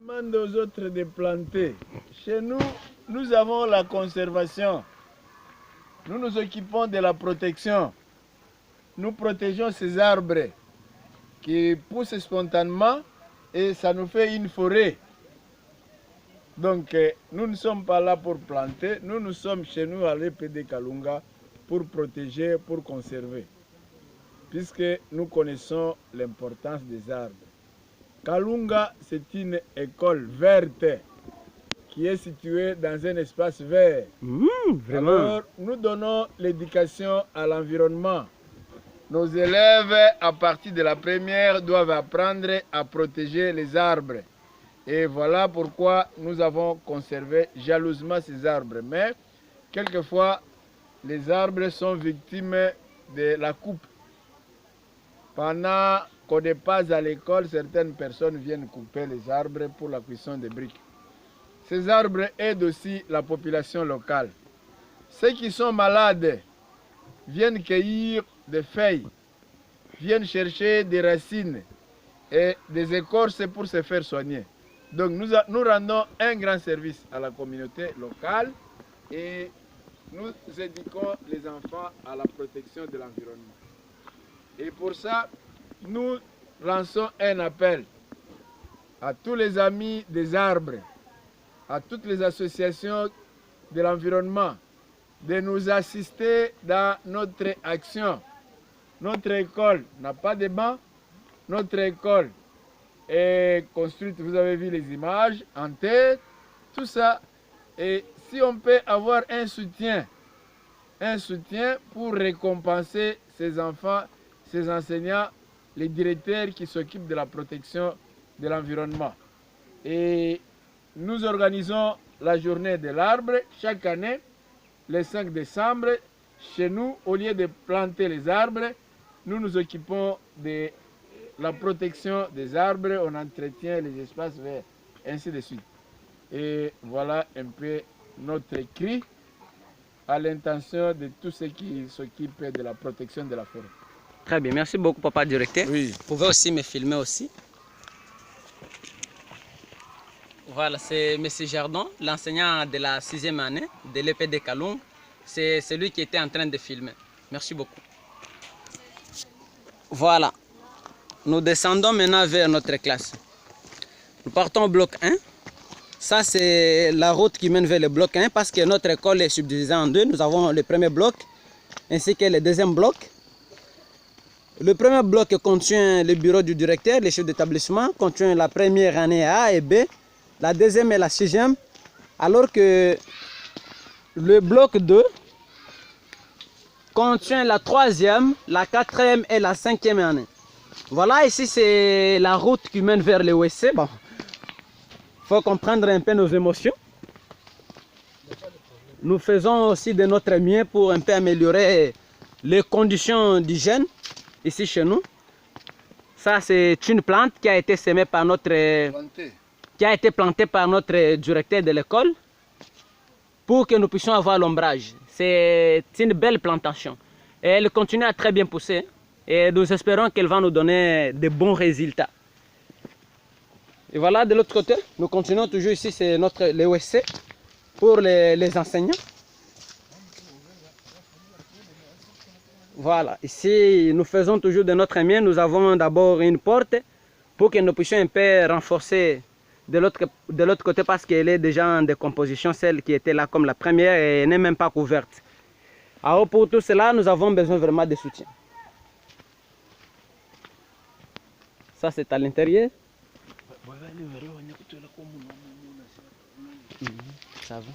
demande aux autres de planter. Chez nous, nous avons la conservation. Nous nous occupons de la protection. Nous protégeons ces arbres qui poussent spontanément et ça nous fait une forêt. Donc, nous ne sommes pas là pour planter. Nous sommes chez nous à l'EPD Kalunga pour protéger, pour conserver. Puisque nous connaissons l'importance des arbres. Kalunga, c'est une école verte qui est située dans un espace vert. Vraiment. Alors, nous donnons l'éducation à l'environnement. Nos élèves, à partir de la première, doivent apprendre à protéger les arbres. Et voilà pourquoi nous avons conservé jalousement ces arbres. Mais, quelquefois, les arbres sont victimes de la coupe. Pendant qu'on n'est pas à l'école, certaines personnes viennent couper les arbres pour la cuisson des briques. Ces arbres aident aussi la population locale. Ceux qui sont malades viennent cueillir des feuilles, viennent chercher des racines et des écorces pour se faire soigner. Donc nous rendons un grand service à la communauté locale et nous éduquons les enfants à la protection de l'environnement. Et pour ça, nous lançons un appel à tous les amis des arbres, à toutes les associations de l'environnement, de nous assister dans notre action. Notre école n'a pas de banc, notre école est construite, vous avez vu les images, en terre, tout ça. Et si on peut avoir un soutien pour récompenser ces enfants, ces enseignants, les directeurs qui s'occupent de la protection de l'environnement. Et nous organisons la journée de l'arbre chaque année, le 5 décembre. Chez nous, au lieu de planter les arbres, nous nous occupons de la protection des arbres, on entretient les espaces verts, ainsi de suite. Et voilà un peu notre cri à l'intention de tous ceux qui s'occupent de la protection de la forêt. Très bien, merci beaucoup papa directeur. Oui. Vous pouvez aussi me filmer aussi. Voilà, c'est M. Jardin, l'enseignant de la 6e année de l'EPD Kalunga. C'est celui qui était en train de filmer. Merci beaucoup. Voilà, nous descendons maintenant vers notre classe. Nous partons au bloc 1. Ça, c'est la route qui mène vers le bloc 1 parce que notre école est subdivisée en deux. Nous avons le premier bloc ainsi que le deuxième bloc. Le premier bloc contient le bureau du directeur, les chefs d'établissement, contient la première année A et B, la deuxième et la 6e, alors que le bloc 2 contient la 3e, la 4e et la 5e année. Voilà, ici c'est la route qui mène vers le WC. Bon, faut comprendre un peu nos émotions. Nous faisons aussi de notre mieux pour un peu améliorer les conditions d'hygiène ici chez nous. Ça c'est une plante qui a été semée par plantée par notre directeur de l'école pour que nous puissions avoir l'ombrage. C'est une belle plantation et elle continue à très bien pousser et nous espérons qu'elle va nous donner de bons résultats. Et voilà, de l'autre côté, nous continuons toujours ici, c'est le WC pour les enseignants. Voilà, ici nous faisons toujours de notre mieux. Nous avons d'abord une porte pour que nous puissions un peu renforcer de l'autre côté parce qu'elle est déjà en décomposition, celle qui était là comme la première et n'est même pas couverte. Alors pour tout cela, nous avons besoin vraiment de soutien. Ça c'est à l'intérieur. Ça va.